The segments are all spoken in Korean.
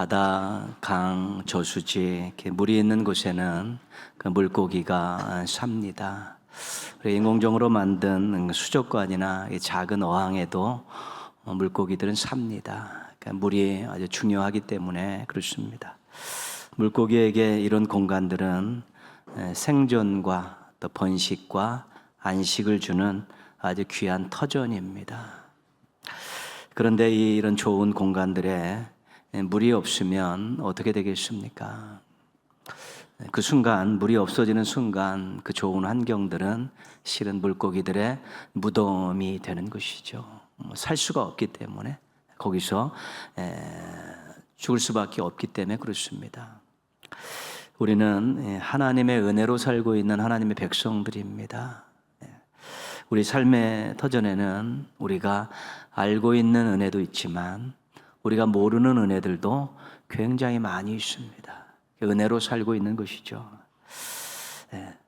바다, 강, 저수지 이렇게 물이 있는 곳에는 그 물고기가 삽니다. 인공적으로 만든 수족관이나 작은 어항에도 물고기들은 삽니다. 그러니까 물이 아주 중요하기 때문에 그렇습니다. 물고기에게 이런 공간들은 생존과 또 번식과 안식을 주는 아주 귀한 터전입니다. 그런데 이런 좋은 공간들에 물이 없으면 어떻게 되겠습니까? 그 순간, 물이 없어지는 순간 그 좋은 환경들은 실은 물고기들의 무덤이 되는 것이죠. 살 수가 없기 때문에 거기서 죽을 수밖에 없기 때문에 그렇습니다. 우리는 하나님의 은혜로 살고 있는 하나님의 백성들입니다. 우리 삶의 터전에는 우리가 알고 있는 은혜도 있지만 우리가 모르는 은혜들도 굉장히 많이 있습니다. 은혜로 살고 있는 것이죠.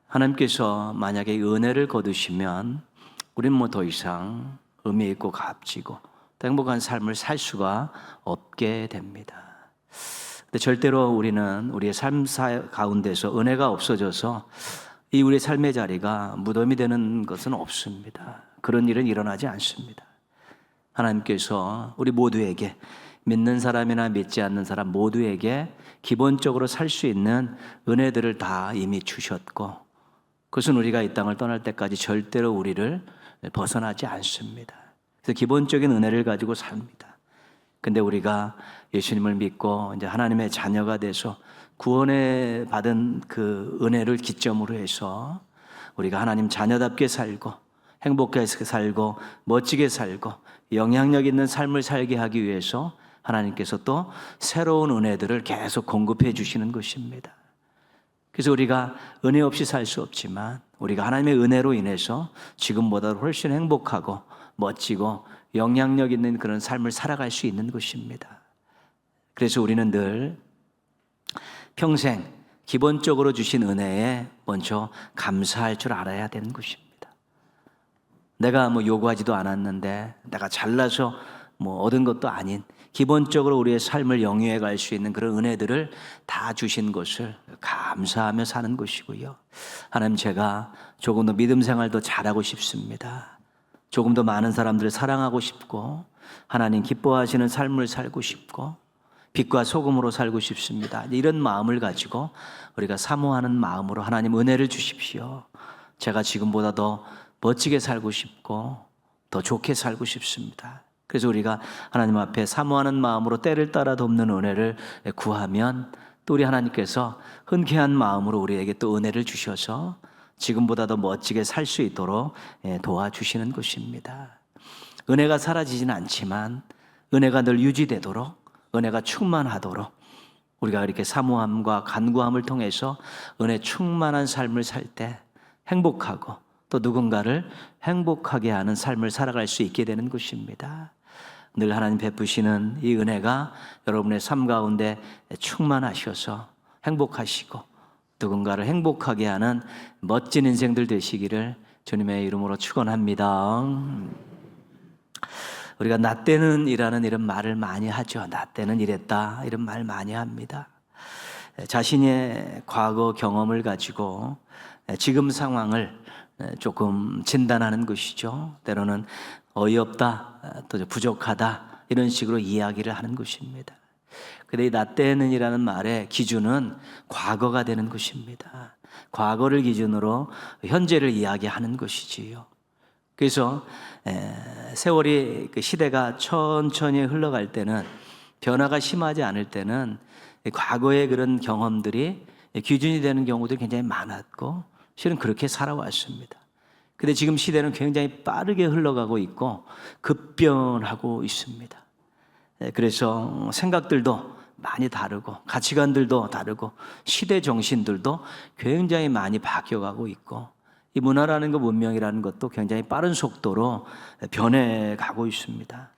하나님께서 만약에 은혜를 거두시면 우리는 뭐 더 이상 의미 있고 값지고 또 행복한 삶을 살 수가 없게 됩니다. 근데 절대로 우리는 우리의 삶 가운데서 은혜가 없어져서 이 우리의 삶의 자리가 무덤이 되는 것은 없습니다. 그런 일은 일어나지 않습니다. 하나님께서 우리 모두에게, 믿는 사람이나 믿지 않는 사람 모두에게 기본적으로 살 수 있는 은혜들을 다 이미 주셨고, 그것은 우리가 이 땅을 떠날 때까지 절대로 우리를 벗어나지 않습니다. 그래서 기본적인 은혜를 가지고 삽니다. 근데 우리가 예수님을 믿고 이제 하나님의 자녀가 돼서 구원에 받은 그 은혜를 기점으로 해서 우리가 하나님 자녀답게 살고 행복하게 살고 멋지게 살고 영향력 있는 삶을 살게 하기 위해서 하나님께서 또 새로운 은혜들을 계속 공급해 주시는 것입니다. 그래서 우리가 은혜 없이 살 수 없지만 우리가 하나님의 은혜로 인해서 지금보다 훨씬 행복하고 멋지고 영향력 있는 그런 삶을 살아갈 수 있는 것입니다. 그래서 우리는 늘 평생 기본적으로 주신 은혜에 먼저 감사할 줄 알아야 되는 것입니다. 내가 뭐 요구하지도 않았는데 내가 잘나서 뭐 얻은 것도 아닌 기본적으로 우리의 삶을 영위해 갈 수 있는 그런 은혜들을 다 주신 것을 감사하며 사는 것이고요. 하나님, 제가 조금 더 믿음 생활도 잘하고 싶습니다. 조금 더 많은 사람들을 사랑하고 싶고 하나님 기뻐하시는 삶을 살고 싶고 빛과 소금으로 살고 싶습니다. 이런 마음을 가지고 우리가 사모하는 마음으로 하나님 은혜를 주십시오. 제가 지금보다 더 멋지게 살고 싶고 더 좋게 살고 싶습니다. 그래서 우리가 하나님 앞에 사모하는 마음으로 때를 따라 돕는 은혜를 구하면 또 우리 하나님께서 흔쾌한 마음으로 우리에게 또 은혜를 주셔서 지금보다 더 멋지게 살 수 있도록 도와주시는 것입니다. 은혜가 사라지진 않지만 은혜가 늘 유지되도록, 은혜가 충만하도록 우리가 이렇게 사모함과 간구함을 통해서 은혜 충만한 삶을 살 때 행복하고 또 누군가를 행복하게 하는 삶을 살아갈 수 있게 되는 것입니다. 늘 하나님 베푸시는 이 은혜가 여러분의 삶 가운데 충만하셔서 행복하시고 누군가를 행복하게 하는 멋진 인생들 되시기를 주님의 이름으로 축원합니다. 우리가 나 때는 이라는 이런 말을 많이 하죠. 나 때는 이랬다 이런 말 많이 합니다. 자신의 과거 경험을 가지고 지금 상황을 조금 진단하는 것이죠. 때로는 어이없다, 또 부족하다 이런 식으로 이야기를 하는 것입니다. 그런데 이 나 때는 이라는 말의 기준은 과거가 되는 것입니다. 과거를 기준으로 현재를 이야기하는 것이지요. 그래서 세월이 그 시대가 천천히 흘러갈 때는, 변화가 심하지 않을 때는 과거의 그런 경험들이 기준이 되는 경우도 굉장히 많았고 실은 그렇게 살아왔습니다. 근데 지금 시대는 굉장히 빠르게 흘러가고 있고 급변하고 있습니다. 그래서 생각들도 많이 다르고 가치관들도 다르고 시대 정신들도 굉장히 많이 바뀌어가고 있고 이 문화라는 것, 문명이라는 것도 굉장히 빠른 속도로 변해가고 있습니다.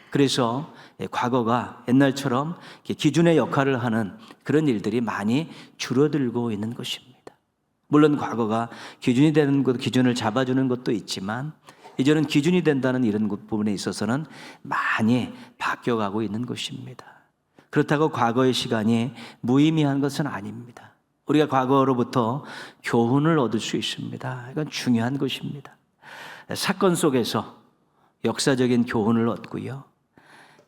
그래서 과거가 옛날처럼 기준의 역할을 하는 그런 일들이 많이 줄어들고 있는 것입니다. 물론 과거가 기준이 되는 것, 기준을 잡아주는 것도 있지만 이제는 기준이 된다는 이런 부분에 있어서는 많이 바뀌어가고 있는 것입니다. 그렇다고 과거의 시간이 무의미한 것은 아닙니다. 우리가 과거로부터 교훈을 얻을 수 있습니다. 이건 중요한 것입니다. 사건 속에서 역사적인 교훈을 얻고요.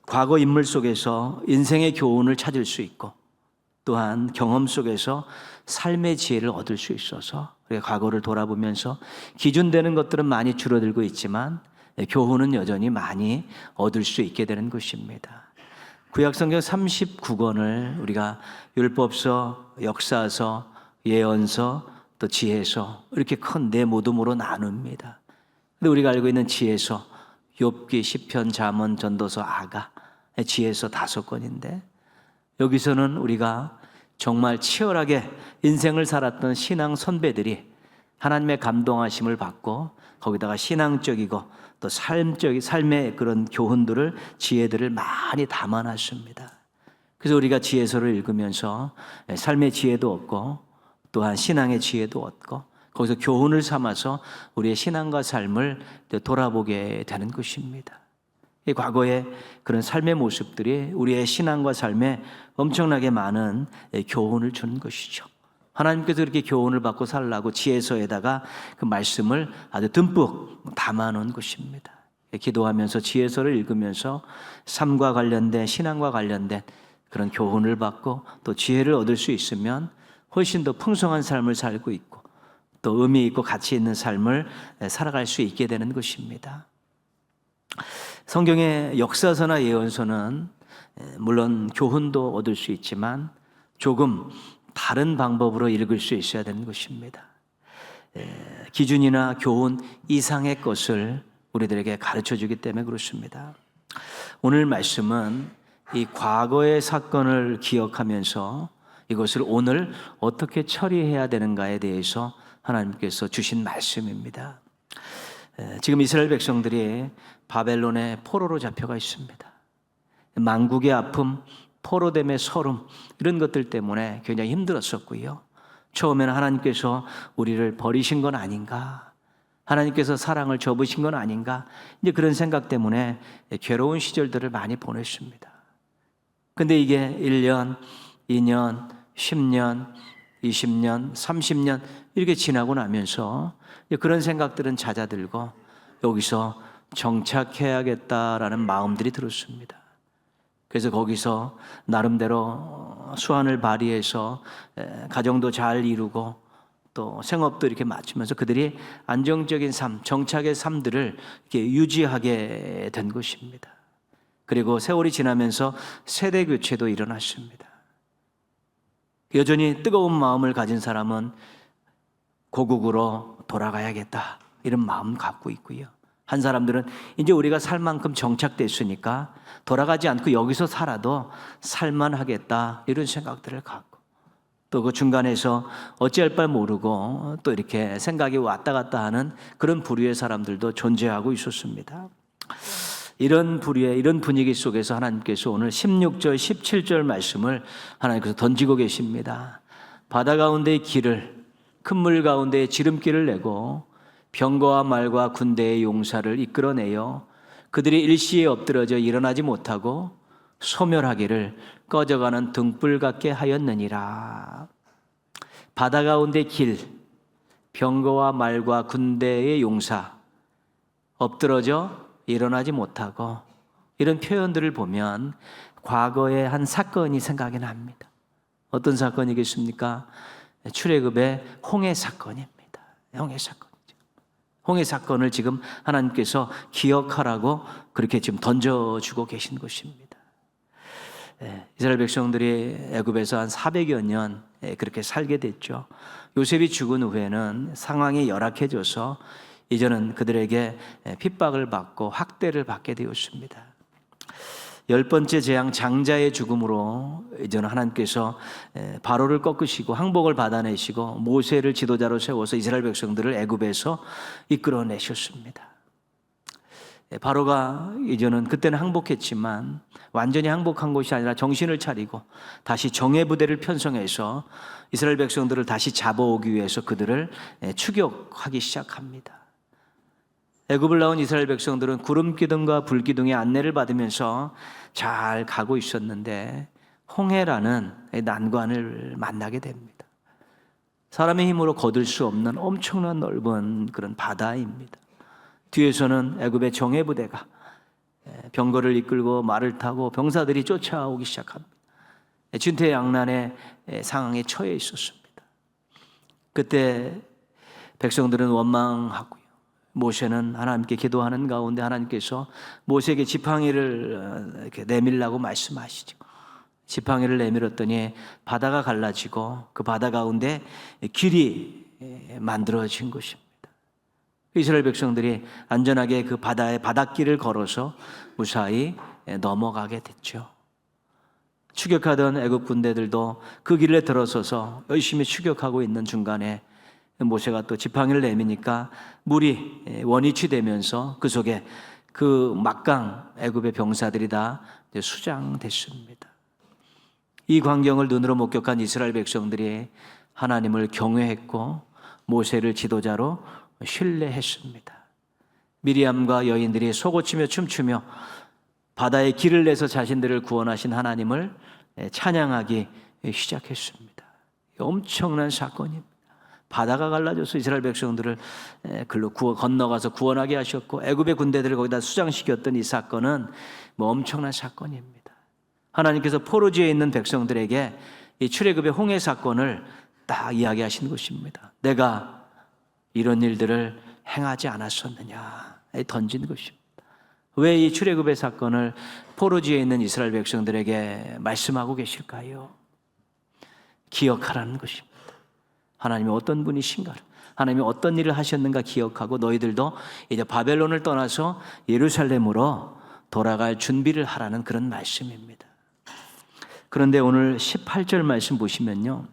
과거 인물 속에서 인생의 교훈을 찾을 수 있고, 또한 경험 속에서 삶의 지혜를 얻을 수 있어서 우리가 과거를 돌아보면서 기준되는 것들은 많이 줄어들고 있지만 교훈은 여전히 많이 얻을 수 있게 되는 것입니다. 구약성경 39권을 우리가 율법서, 역사서, 예언서, 또 지혜서 이렇게 큰 네 모둠으로 나눕니다. 근데 우리가 알고 있는 지혜서, 욥기, 시편, 잠언, 전도서, 아가, 지혜서 5권인데 여기서는 우리가 정말 치열하게 인생을 살았던 신앙 선배들이 하나님의 감동하심을 받고 거기다가 신앙적이고 또 삶의 그런 교훈들을, 지혜들을 많이 담아놨습니다. 그래서 우리가 지혜서를 읽으면서 삶의 지혜도 얻고 또한 신앙의 지혜도 얻고 거기서 교훈을 삼아서 우리의 신앙과 삶을 돌아보게 되는 것입니다. 이 과거의 그런 삶의 모습들이 우리의 신앙과 삶에 엄청나게 많은 교훈을 주는 것이죠. 하나님께서 그렇게 교훈을 받고 살라고 지혜서에다가 그 말씀을 아주 듬뿍 담아놓은 것입니다. 기도하면서 지혜서를 읽으면서 삶과 관련된, 신앙과 관련된 그런 교훈을 받고 또 지혜를 얻을 수 있으면 훨씬 더 풍성한 삶을 살고 있고 또 의미 있고 가치 있는 삶을 살아갈 수 있게 되는 것입니다. 성경의 역사서나 예언서는 물론 교훈도 얻을 수 있지만 조금 다른 방법으로 읽을 수 있어야 되는 것입니다. 기준이나 교훈 이상의 것을 우리들에게 가르쳐 주기 때문에 그렇습니다. 오늘 말씀은 이 과거의 사건을 기억하면서 이것을 오늘 어떻게 처리해야 되는가에 대해서 하나님께서 주신 말씀입니다. 지금 이스라엘 백성들이 바벨론의 포로로 잡혀가 있습니다. 만국의 아픔, 포로됨의 서름 이런 것들 때문에 굉장히 힘들었었고요. 처음에는 하나님께서 우리를 버리신 건 아닌가, 하나님께서 사랑을 접으신 건 아닌가, 이제 그런 생각 때문에 괴로운 시절들을 많이 보냈습니다. 근데 이게 1년, 2년, 10년, 20년, 30년 이렇게 지나고 나면서 그런 생각들은 잦아들고 여기서 정착해야겠다라는 마음들이 들었습니다. 그래서 거기서 나름대로 수완을 발휘해서 가정도 잘 이루고 또 생업도 이렇게 맞추면서 그들이 안정적인 삶, 정착의 삶들을 이렇게 유지하게 된 것입니다. 그리고 세월이 지나면서 세대 교체도 일어났습니다. 여전히 뜨거운 마음을 가진 사람은 고국으로 돌아가야겠다 이런 마음 갖고 있고요. 한 사람들은 이제 우리가 살 만큼 정착됐으니까 돌아가지 않고 여기서 살아도 살만하겠다 이런 생각들을 갖고 또 그 중간에서 어찌할 바 모르고 또 이렇게 생각이 왔다 갔다 하는 그런 부류의 사람들도 존재하고 있었습니다. 이런 부류의 이런 분위기 속에서 하나님께서 오늘 16절 17절 말씀을 하나님께서 던지고 계십니다. 바다 가운데의 길을 큰 물 가운데에 지름길을 내고 병거와 말과 군대의 용사를 이끌어내어 그들이 일시에 엎드러져 일어나지 못하고 소멸하기를 꺼져가는 등불 같게 하였느니라. 바다 가운데 길, 병거와 말과 군대의 용사, 엎드러져 일어나지 못하고 이런 표현들을 보면 과거의 한 사건이 생각이 납니다. 어떤 사건이겠습니까? 출애굽의 홍해 사건입니다. 홍해 사건이죠. 홍해 사건을 지금 하나님께서 기억하라고 그렇게 지금 던져주고 계신 것입니다. 이스라엘 백성들이 애굽에서 한 400여 년 그렇게 살게 됐죠. 요셉이 죽은 후에는 상황이 열악해져서 이제는 그들에게 핍박을 받고 학대를 받게 되었습니다. 10번째 재앙 장자의 죽음으로 이제는 하나님께서 바로를 꺾으시고 항복을 받아내시고 모세를 지도자로 세워서 이스라엘 백성들을 애굽에서 이끌어내셨습니다. 바로가 이제는 그때는 항복했지만 완전히 항복한 것이 아니라 정신을 차리고 다시 정예 부대를 편성해서 이스라엘 백성들을 다시 잡아오기 위해서 그들을 추격하기 시작합니다. 애굽을 나온 이스라엘 백성들은 구름 기둥과 불 기둥의 안내를 받으면서 잘 가고 있었는데 홍해라는 난관을 만나게 됩니다. 사람의 힘으로 거둘 수 없는 엄청난 넓은 그런 바다입니다. 뒤에서는 애굽의 정예부대가 병거를 이끌고 말을 타고 병사들이 쫓아오기 시작합니다. 진퇴양난의 상황에 처해 있었습니다. 그때 백성들은 원망하고요. 모세는 하나님께 기도하는 가운데 하나님께서 모세에게 지팡이를 이렇게 내밀라고 말씀하시죠. 지팡이를 내밀었더니 바다가 갈라지고 그 바다 가운데 길이 만들어진 것입니다. 이스라엘 백성들이 안전하게 그 바다의 바닷길을 걸어서 무사히 넘어가게 됐죠. 추격하던 애굽 군대들도 그 길에 들어서서 열심히 추격하고 있는 중간에 모세가 또 지팡이를 내미니까 물이 원위치 되면서 그 속에 그 막강 애굽의 병사들이 다 수장됐습니다. 이 광경을 눈으로 목격한 이스라엘 백성들이 하나님을 경외했고 모세를 지도자로 신뢰했습니다. 미리암과 여인들이 속옷치며 춤추며 바다에 길을 내서 자신들을 구원하신 하나님을 찬양하기 시작했습니다. 엄청난 사건입니다. 바다가 갈라져서 이스라엘 백성들을 글로 건너가서 구원하게 하셨고 애굽의 군대들을 거기다 수장시켰던 이 사건은 엄청난 사건입니다. 하나님께서 포로지에 있는 백성들에게 이 출애굽의 홍해 사건을 딱 이야기하신 것입니다. 내가 이런 일들을 행하지 않았었느냐 던진 것입니다. 왜 이 출애굽의 사건을 포로지에 있는 이스라엘 백성들에게 말씀하고 계실까요? 기억하라는 것입니다. 하나님이 어떤 분이신가를, 하나님이 어떤 일을 하셨는가 기억하고 너희들도 이제 바벨론을 떠나서 예루살렘으로 돌아갈 준비를 하라는 그런 말씀입니다. 그런데 오늘 18절 말씀 보시면요,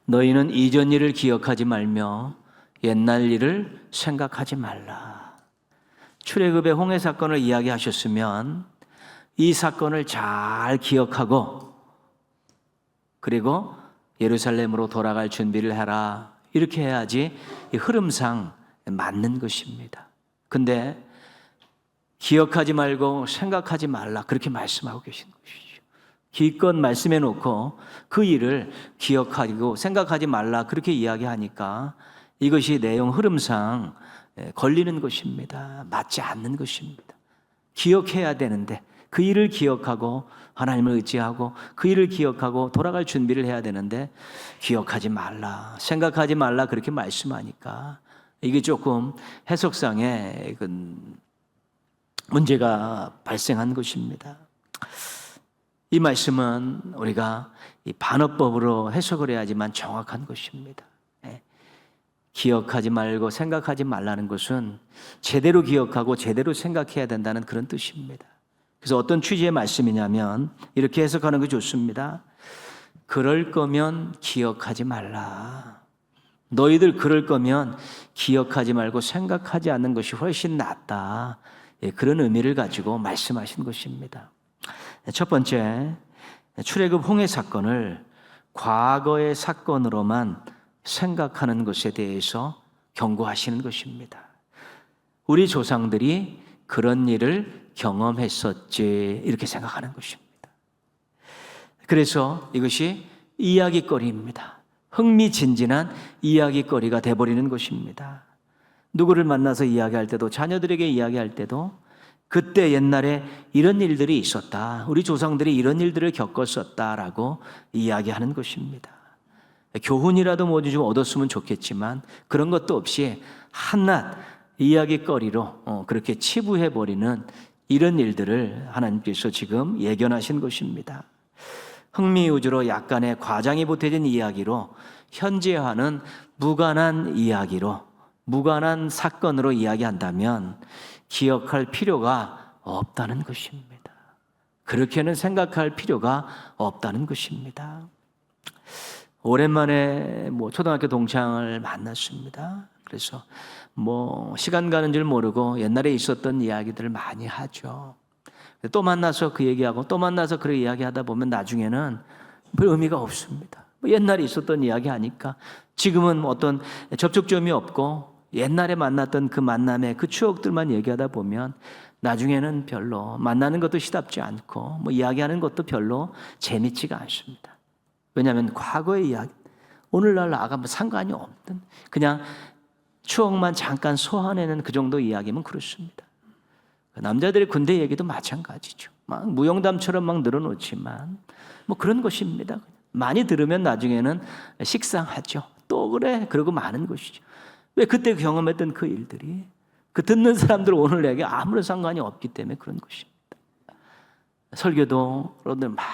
너희는 이전 일을 기억하지 말며 옛날 일을 생각하지 말라. 출애굽의 홍해 사건을 이야기하셨으면 이 사건을 잘 기억하고 그리고 예루살렘으로 돌아갈 준비를 해라. 이렇게 해야지 이 흐름상 맞는 것입니다. 근데 기억하지 말고 생각하지 말라. 그렇게 말씀하고 계신 것이죠. 기껏 말씀해 놓고 그 일을 기억하고 생각하지 말라. 그렇게 이야기하니까 이것이 내용 흐름상 걸리는 것입니다. 맞지 않는 것입니다. 기억해야 되는데 그 일을 기억하고 하나님을 의지하고 그 일을 기억하고 돌아갈 준비를 해야 되는데 기억하지 말라, 생각하지 말라 그렇게 말씀하니까 이게 조금 해석상에 문제가 발생한 것입니다. 이 말씀은 우리가 이 반어법으로 해석을 해야지만 정확한 것입니다. 기억하지 말고 생각하지 말라는 것은 제대로 기억하고 제대로 생각해야 된다는 그런 뜻입니다. 그래서 어떤 취지의 말씀이냐면 이렇게 해석하는 게 좋습니다. 그럴 거면 기억하지 말라. 너희들 그럴 거면 기억하지 말고 생각하지 않는 것이 훨씬 낫다. 그런 의미를 가지고 말씀하신 것입니다. 첫 번째, 출애굽 홍해 사건을 과거의 사건으로만 생각하는 것에 대해서 경고하시는 것입니다. 우리 조상들이 그런 일을 경험했었지 이렇게 생각하는 것입니다. 그래서 이것이 이야기거리입니다. 흥미진진한 이야기거리가 돼버리는 것입니다. 누구를 만나서 이야기할 때도 자녀들에게 이야기할 때도 그때 옛날에 이런 일들이 있었다. 우리 조상들이 이런 일들을 겪었었다라고 이야기하는 것입니다. 교훈이라도 뭐지 좀 얻었으면 좋겠지만 그런 것도 없이 한낱 이야기거리로 그렇게 치부해버리는 이런 일들을 하나님께서 지금 예견하신 것입니다. 흥미위주로 약간의 과장이 보태진 이야기로 현재화는 무관한 이야기로 무관한 사건으로 이야기한다면 기억할 필요가 없다는 것입니다. 그렇게는 생각할 필요가 없다는 것입니다. 오랜만에 초등학교 동창을 만났습니다. 그래서 시간 가는 줄 모르고 옛날에 있었던 이야기들을 많이 하죠. 또 만나서 그 얘기하고 또 만나서 그 이야기하다 보면 나중에는 별 의미가 없습니다. 옛날에 있었던 이야기 하니까 지금은 어떤 접촉점이 없고 옛날에 만났던 그 만남의 그 추억들만 얘기하다 보면 나중에는 별로 만나는 것도 시답지 않고 뭐 이야기하는 것도 별로 재밌지가 않습니다. 왜냐하면 과거의 이야기, 오늘날 나가면 상관이 없는 그냥 추억만 잠깐 소환해낸 그 정도 이야기면 그렇습니다. 남자들의 군대 얘기도 마찬가지죠. 막 무용담처럼 막 늘어놓지만 뭐 그런 것입니다. 많이 들으면 나중에는 식상하죠. 또 그래 그러고 마는 것이죠. 왜 그때 경험했던 그 일들이 그 듣는 사람들 오늘 내게 아무런 상관이 없기 때문에 그런 것입니다. 설교도 여러분들 막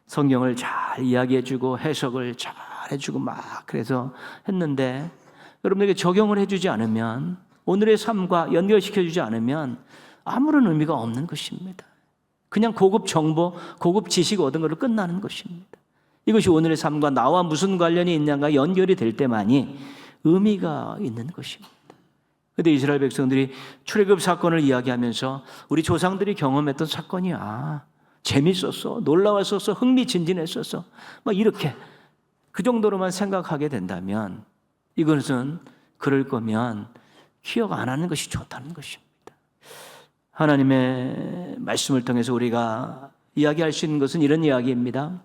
성경을 잘 이야기해주고 해석을 잘 해주고 막 그래서 했는데 여러분에게 적용을 해주지 않으면 오늘의 삶과 연결시켜주지 않으면 아무런 의미가 없는 것입니다. 그냥 고급 정보, 고급 지식 얻은 걸로 끝나는 것입니다. 이것이 오늘의 삶과 나와 무슨 관련이 있냐가 연결이 될 때만이 의미가 있는 것입니다. 그런데 이스라엘 백성들이 출애굽 사건을 이야기하면서 우리 조상들이 경험했던 사건이야. 재밌었어, 놀라웠었어, 흥미진진했었어. 막 이렇게 그 정도로만 생각하게 된다면 이것은 그럴 거면 기억 안 하는 것이 좋다는 것입니다. 하나님의 말씀을 통해서 우리가 이야기할 수 있는 것은 이런 이야기입니다.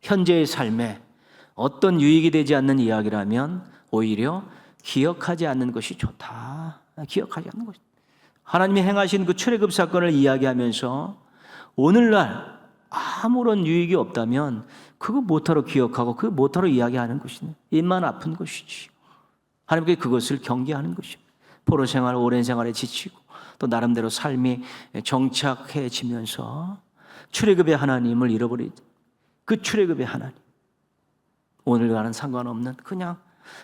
현재의 삶에 어떤 유익이 되지 않는 이야기라면 오히려 기억하지 않는 것이 좋다. 기억하지 않는 것이. 하나님이 행하신 그 출애굽 사건을 이야기하면서 오늘날 아무런 유익이 없다면 그거 못하러 기억하고 그거 못하러 이야기하는 것이네. 입만 아픈 것이지. 하나님께 그것을 경계하는 것입니다. 포로 생활, 오랜 생활에 지치고 또 나름대로 삶이 정착해지면서 출애굽의 하나님을 잃어버리지. 그 출애굽의 하나님, 오늘과는 상관없는 그냥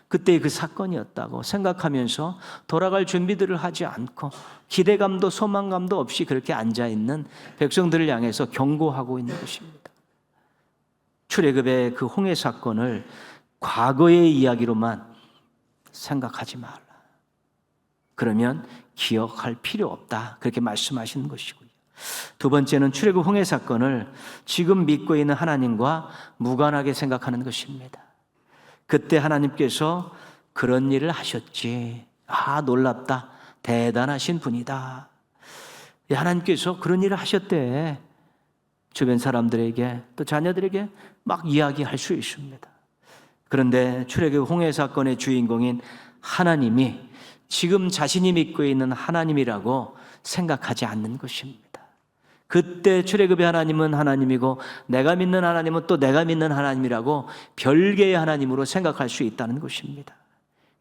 그때의 그 사건이었다고 생각하면서 돌아갈 준비들을 하지 않고 기대감도 소망감도 없이 그렇게 앉아있는 백성들을 향해서 경고하고 있는 것입니다. 출애굽의 그 홍해 사건을 과거의 이야기로만 생각하지 말라. 그러면 기억할 필요 없다. 그렇게 말씀하시는 것이고요. 두 번째는 출애굽 홍해 사건을 지금 믿고 있는 하나님과 무관하게 생각하는 것입니다. 그때 하나님께서 그런 일을 하셨지. 아, 놀랍다. 대단하신 분이다. 하나님께서 그런 일을 하셨대. 주변 사람들에게 또 자녀들에게 막 이야기할 수 있습니다. 그런데 출애굽 홍해 사건의 주인공인 하나님이 지금 자신이 믿고 있는 하나님이라고 생각하지 않는 것입니다. 그때 출애굽의 하나님은 하나님이고 내가 믿는 하나님은 또 내가 믿는 하나님이라고 별개의 하나님으로 생각할 수 있다는 것입니다.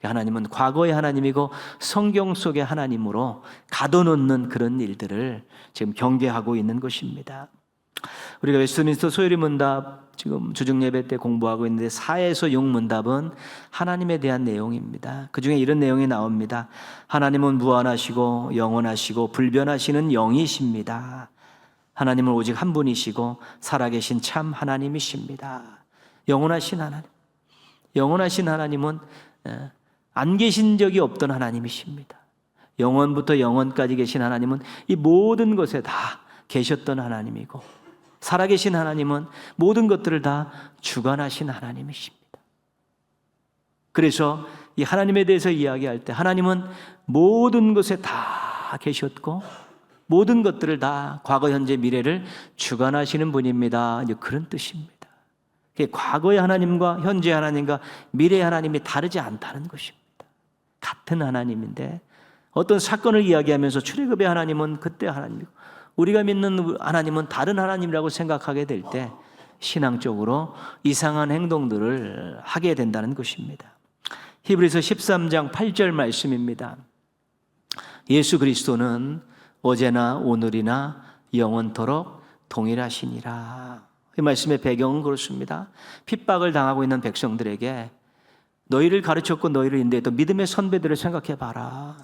하나님은 과거의 하나님이고 성경 속의 하나님으로 가둬놓는 그런 일들을 지금 경계하고 있는 것입니다. 우리가 웨스트민스터 소요리 문답 지금 주중 예배 때 공부하고 있는데 4에서 6 문답은 하나님에 대한 내용입니다. 그 중에 이런 내용이 나옵니다. 하나님은 무한하시고 영원하시고 불변하시는 영이십니다. 하나님은 오직 한 분이시고 살아계신 참 하나님이십니다. 영원하신 하나님. 영원하신 하나님은 안 계신 적이 없던 하나님이십니다. 영원부터 영원까지 계신 하나님은 이 모든 것에 다 계셨던 하나님이고 살아계신 하나님은 모든 것들을 다 주관하신 하나님이십니다. 그래서 이 하나님에 대해서 이야기할 때 하나님은 모든 것에 다 계셨고 모든 것들을 다 과거, 현재, 미래를 주관하시는 분입니다. 이제 그런 뜻입니다. 과거의 하나님과 현재 하나님과 미래의 하나님이 다르지 않다는 것입니다. 같은 하나님인데 어떤 사건을 이야기하면서 출애굽의 하나님은 그때 하나님이고 우리가 믿는 하나님은 다른 하나님이라고 생각하게 될 때 신앙적으로 이상한 행동들을 하게 된다는 것입니다. 히브리서 13장 8절 말씀입니다. 예수 그리스도는 어제나 오늘이나 영원토록 동일하시니라. 이 말씀의 배경은 그렇습니다. 핍박을 당하고 있는 백성들에게 너희를 가르쳤고 너희를 인도했던 믿음의 선배들을 생각해 봐라.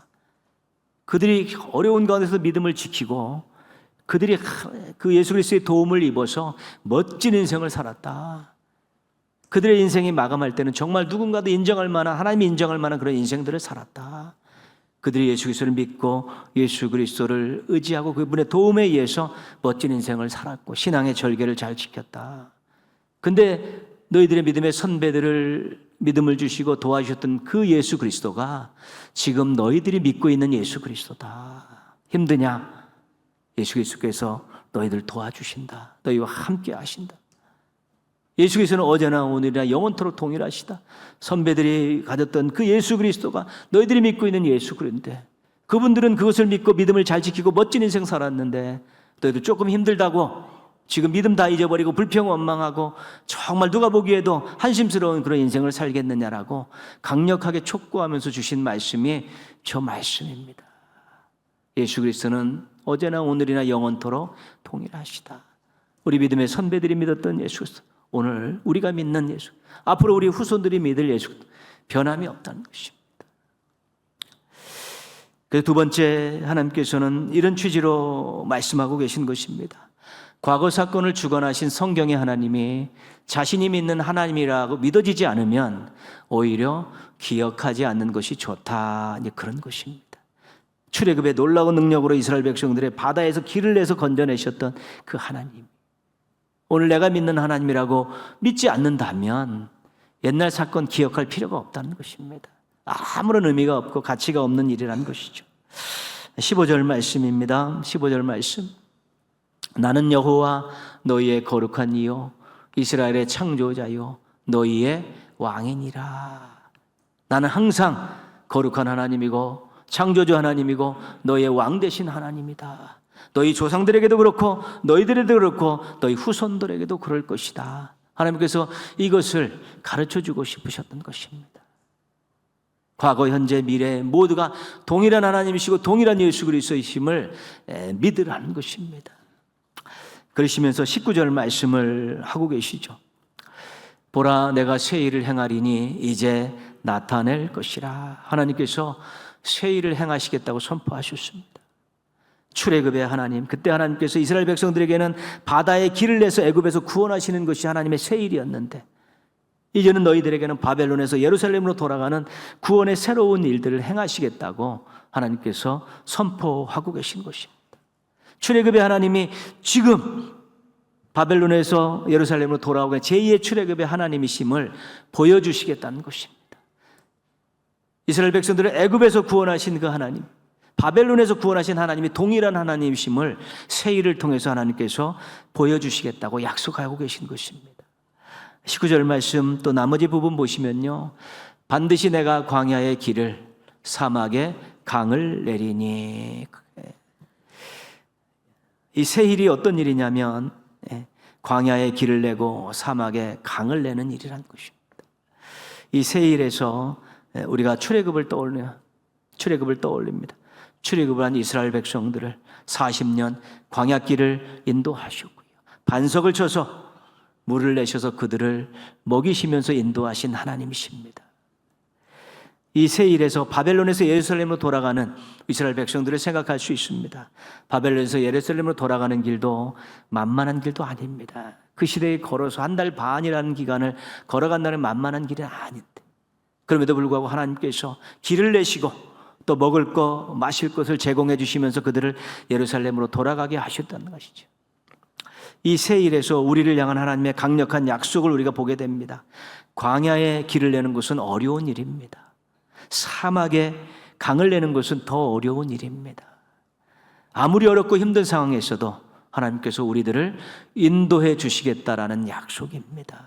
그들이 어려운 가운데서 믿음을 지키고 그들이 그 예수 그리스도의 도움을 입어서 멋진 인생을 살았다. 그들의 인생이 마감할 때는 정말 누군가도 인정할 만한, 하나님이 인정할 만한 그런 인생들을 살았다. 그들이 예수 그리스도를 믿고 예수 그리스도를 의지하고 그분의 도움에 의해서 멋진 인생을 살았고 신앙의 절개를 잘 지켰다. 근데 너희들의 믿음의 선배들을 믿음을 주시고 도와주셨던 그 예수 그리스도가 지금 너희들이 믿고 있는 예수 그리스도다. 힘드냐? 예수 그리스도께서 너희들 도와주신다. 너희와 함께 하신다. 예수 그리스도는 어제나 오늘이나 영원토록 동일하시다. 선배들이 가졌던 그 예수 그리스도가 너희들이 믿고 있는 예수 그리스도인데, 그분들은 그것을 믿고 믿음을 잘 지키고 멋진 인생 살았는데 너희들 조금 힘들다고 지금 믿음 다 잊어버리고 불평원망하고 정말 누가 보기에도 한심스러운 그런 인생을 살겠느냐라고 강력하게 촉구하면서 주신 말씀이 저 말씀입니다. 예수 그리스도는 어제나 오늘이나 영원토록 동일하시다. 우리 믿음의 선배들이 믿었던 예수 그리스도, 오늘 우리가 믿는 예수, 앞으로 우리 후손들이 믿을 예수, 변함이 없다는 것입니다. 그래서 두 번째, 하나님께서는 이런 취지로 말씀하고 계신 것입니다. 과거 사건을 주관하신 성경의 하나님이 자신이 믿는 하나님이라고 믿어지지 않으면 오히려 기억하지 않는 것이 좋다, 이제 그런 것입니다. 출애굽의 놀라운 능력으로 이스라엘 백성들의 바다에서 길을 내서 건져내셨던 그 하나님, 오늘 내가 믿는 하나님이라고 믿지 않는다면 옛날 사건 기억할 필요가 없다는 것입니다. 아무런 의미가 없고 가치가 없는 일이라는 것이죠. 15절 말씀입니다. 15절 말씀. 나는 여호와 너희의 거룩한 이요 이스라엘의 창조자요 너희의 왕이니라. 나는 항상 거룩한 하나님이고 창조주 하나님이고 너희의 왕 되신 하나님이다. 너희 조상들에게도 그렇고 너희들에게도 그렇고 너희 후손들에게도 그럴 것이다. 하나님께서 이것을 가르쳐주고 싶으셨던 것입니다. 과거, 현재, 미래 모두가 동일한 하나님이시고 동일한 예수 그리스도이심을 믿으라는 것입니다. 그러시면서 19절 말씀을 하고 계시죠. 보라, 내가 새 일을 행하리니 이제 나타낼 것이라. 하나님께서 새 일을 행하시겠다고 선포하셨습니다. 출애굽의 하나님, 그때 하나님께서 이스라엘 백성들에게는 바다의 길을 내서 애굽에서 구원하시는 것이 하나님의 새 일이었는데, 이제는 너희들에게는 바벨론에서 예루살렘으로 돌아가는 구원의 새로운 일들을 행하시겠다고 하나님께서 선포하고 계신 것입니다. 출애굽의 하나님이 지금 바벨론에서 예루살렘으로 돌아오게 제2의 출애굽의 하나님이심을 보여주시겠다는 것입니다. 이스라엘 백성들을 애굽에서 구원하신 그 하나님, 바벨론에서 구원하신 하나님이 동일한 하나님이심을 새 일을 통해서 하나님께서 보여주시겠다고 약속하고 계신 것입니다. 19절 말씀 또 나머지 부분 보시면요, 반드시 내가 광야의 길을 사막에 강을 내리니. 이 새 일이 어떤 일이냐면 광야의 길을 내고 사막에 강을 내는 일이라는 것입니다. 이 새 일에서 우리가 출애굽을 떠올립니다. 출애굽을 한 이스라엘 백성들을 40년 광야길을 인도하셨고요, 반석을 쳐서 물을 내셔서 그들을 먹이시면서 인도하신 하나님이십니다. 이 새 일에서 바벨론에서 예루살렘으로 돌아가는 이스라엘 백성들을 생각할 수 있습니다. 바벨론에서 예루살렘으로 돌아가는 길도 만만한 길도 아닙니다. 그 시대에 걸어서 한 달 반이라는 기간을 걸어간다는 만만한 길은 아닌데, 그럼에도 불구하고 하나님께서 길을 내시고 또 먹을 것, 마실 것을 제공해 주시면서 그들을 예루살렘으로 돌아가게 하셨다는 것이죠. 이 새 일에서 우리를 향한 하나님의 강력한 약속을 우리가 보게 됩니다. 광야에 길을 내는 것은 어려운 일입니다. 사막에 강을 내는 것은 더 어려운 일입니다. 아무리 어렵고 힘든 상황에서도 하나님께서 우리들을 인도해 주시겠다라는 약속입니다.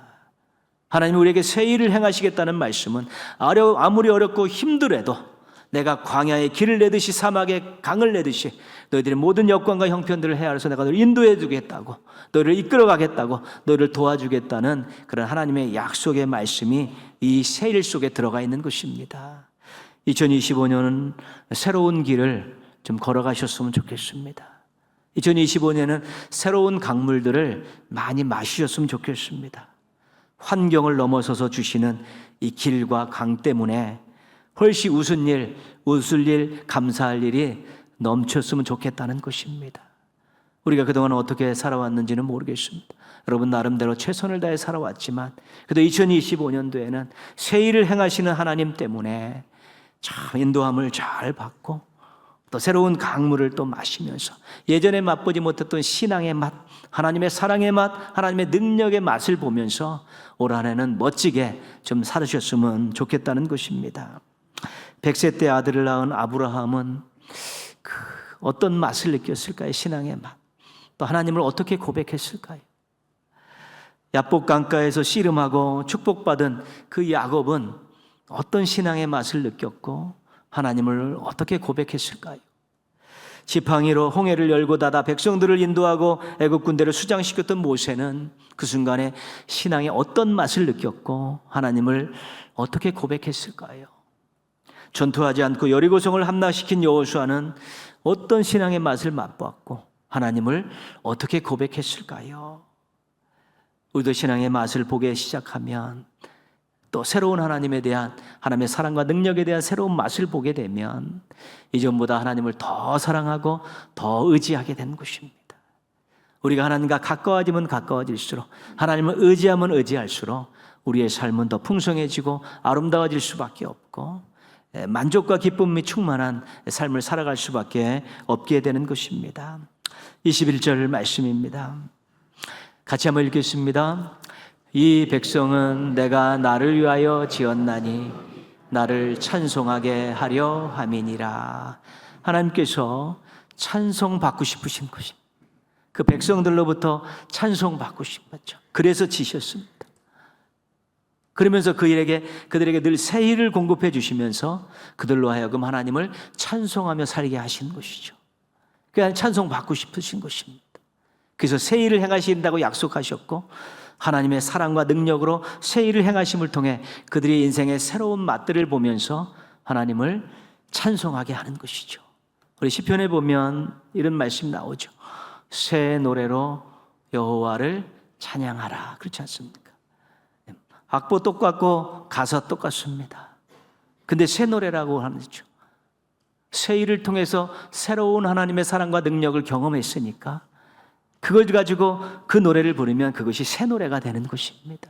하나님이 우리에게 새 일을 행하시겠다는 말씀은 아무리 어렵고 힘들어도 내가 광야에 길을 내듯이 사막에 강을 내듯이 너희들의 모든 역광과 형편들을 헤아려서 내가 너를 인도해 주겠다고, 너희를 이끌어 가겠다고, 너희를 도와주겠다는 그런 하나님의 약속의 말씀이 이 새 일 속에 들어가 있는 것입니다. 2025년은 새로운 길을 좀 걸어가셨으면 좋겠습니다. 2025년은 새로운 강물들을 많이 마시셨으면 좋겠습니다. 환경을 넘어서서 주시는 이 길과 강 때문에 훨씬 웃을 일, 감사할 일이 넘쳤으면 좋겠다는 것입니다. 우리가 그동안 어떻게 살아왔는지는 모르겠습니다. 여러분 나름대로 최선을 다해 살아왔지만 그래도 2025년도에는 새 일을 행하시는 하나님 때문에 참 인도함을 잘 받고 또 새로운 강물을 또 마시면서 예전에 맛보지 못했던 신앙의 맛, 하나님의 사랑의 맛, 하나님의 능력의 맛을 보면서 올 한 해는 멋지게 좀 살으셨으면 좋겠다는 것입니다. 100세 때 아들을 낳은 아브라함은 어떤 맛을 느꼈을까요? 신앙의 맛. 또 하나님을 어떻게 고백했을까요? 야복 강가에서 씨름하고 축복받은 그 야곱은 어떤 신앙의 맛을 느꼈고 하나님을 어떻게 고백했을까요? 지팡이로 홍해를 열고 닫아 백성들을 인도하고 애굽 군대를 수장시켰던 모세는 그 순간에 신앙의 어떤 맛을 느꼈고 하나님을 어떻게 고백했을까요? 전투하지 않고 여리고성을 함락시킨 여호수아는 어떤 신앙의 맛을 맛보았고 하나님을 어떻게 고백했을까요? 우리도 신앙의 맛을 보기 시작하면 또 새로운 하나님에 대한 하나님의 사랑과 능력에 대한 새로운 맛을 보게 되면 이전보다 하나님을 더 사랑하고 더 의지하게 되는 것입니다. 우리가 하나님과 가까워지면 가까워질수록 하나님을 의지하면 의지할수록 우리의 삶은 더 풍성해지고 아름다워질 수밖에 없고 만족과 기쁨이 충만한 삶을 살아갈 수밖에 없게 되는 것입니다. 21절 말씀입니다. 같이 한번 읽겠습니다. 이 백성은 내가 나를 위하여 지었나니 나를 찬송하게 하려 함이니라. 하나님께서 찬송받고 싶으신 것입니다. 그 백성들로부터 찬송받고 싶었죠. 그래서 지셨습니다. 그러면서 그들에게 늘 새 일을 공급해 주시면서 그들로 하여금 하나님을 찬송하며 살게 하신 것이죠. 그러니까 찬송받고 싶으신 것입니다. 그래서 새 일을 행하신다고 약속하셨고 하나님의 사랑과 능력으로 새 일을 행하심을 통해 그들의 인생의 새로운 맛들을 보면서 하나님을 찬송하게 하는 것이죠. 우리 시편에 보면 이런 말씀 나오죠. 새 노래로 여호와를 찬양하라. 그렇지 않습니까? 악보 똑같고 가사 똑같습니다. 근데 새 노래라고 하죠. 새 일을 통해서 새로운 하나님의 사랑과 능력을 경험했으니까 그걸 가지고 그 노래를 부르면 그것이 새 노래가 되는 것입니다.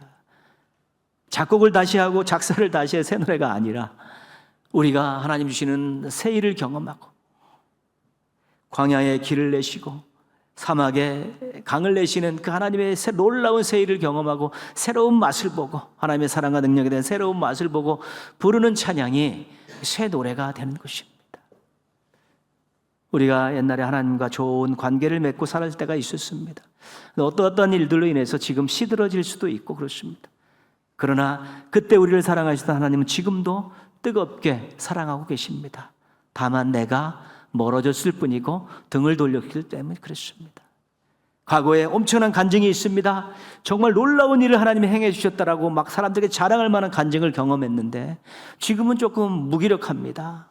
작곡을 다시 하고 작사를 다시 해 새 노래가 아니라 우리가 하나님 주시는 새 일을 경험하고 광야에 길을 내시고 사막에 강을 내시는 그 하나님의 놀라운 새 일을 경험하고 새로운 맛을 보고 하나님의 사랑과 능력에 대한 새로운 맛을 보고 부르는 찬양이 새 노래가 되는 것입니다. 우리가 옛날에 하나님과 좋은 관계를 맺고 살을 때가 있었습니다. 어떤 일들로 인해서 지금 시들어질 수도 있고 그렇습니다. 그러나 그때 우리를 사랑하시던 하나님은 지금도 뜨겁게 사랑하고 계십니다. 다만 내가 멀어졌을 뿐이고 등을 돌렸기 때문에 그렇습니다. 과거에 엄청난 간증이 있습니다. 정말 놀라운 일을 하나님이 행해 주셨다라고 막 사람들에게 자랑할 만한 간증을 경험했는데 지금은 조금 무기력합니다.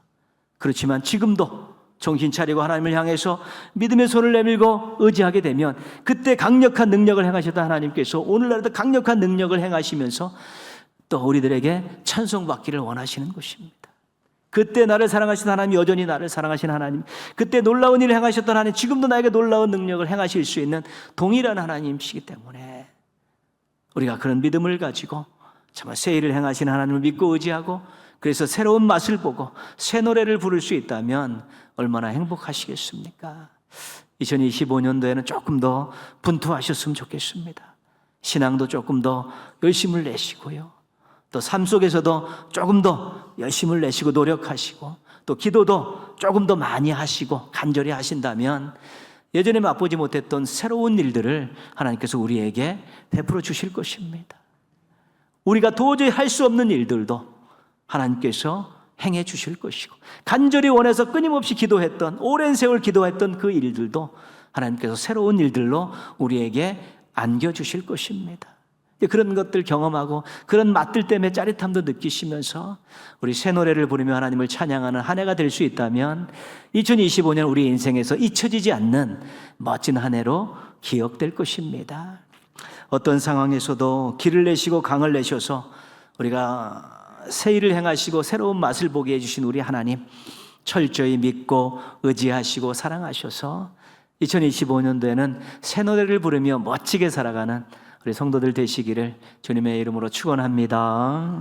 그렇지만 지금도 정신 차리고 하나님을 향해서 믿음의 손을 내밀고 의지하게 되면 그때 강력한 능력을 행하셨던 하나님께서 오늘날에도 강력한 능력을 행하시면서 또 우리들에게 찬송받기를 원하시는 것입니다. 그때 나를 사랑하신 하나님, 여전히 나를 사랑하시는 하나님, 그때 놀라운 일을 행하셨던 하나님, 지금도 나에게 놀라운 능력을 행하실 수 있는 동일한 하나님이시기 때문에 우리가 그런 믿음을 가지고 정말 새 일을 행하시는 하나님을 믿고 의지하고 그래서 새로운 맛을 보고 새 노래를 부를 수 있다면 얼마나 행복하시겠습니까? 2025년도에는 조금 더 분투하셨으면 좋겠습니다. 신앙도 조금 더 열심을 내시고요. 또 삶 속에서도 조금 더 열심을 내시고 노력하시고 또 기도도 조금 더 많이 하시고 간절히 하신다면 예전에 맛보지 못했던 새로운 일들을 하나님께서 우리에게 베풀어 주실 것입니다. 우리가 도저히 할 수 없는 일들도 하나님께서 행해 주실 것이고 간절히 원해서 끊임없이 기도했던 오랜 세월 기도했던 그 일들도 하나님께서 새로운 일들로 우리에게 안겨주실 것입니다. 그런 것들 경험하고 그런 맛들 때문에 짜릿함도 느끼시면서 우리 새 노래를 부르며 하나님을 찬양하는 한 해가 될 수 있다면 2025년 우리 인생에서 잊혀지지 않는 멋진 한 해로 기억될 것입니다. 어떤 상황에서도 길을 내시고 강을 내셔서 우리가 새 일을 행하시고 새로운 맛을 보게 해주신 우리 하나님 철저히 믿고 의지하시고 사랑하셔서 2025년도에는 새 노래를 부르며 멋지게 살아가는 우리 성도들 되시기를 주님의 이름으로 축원합니다.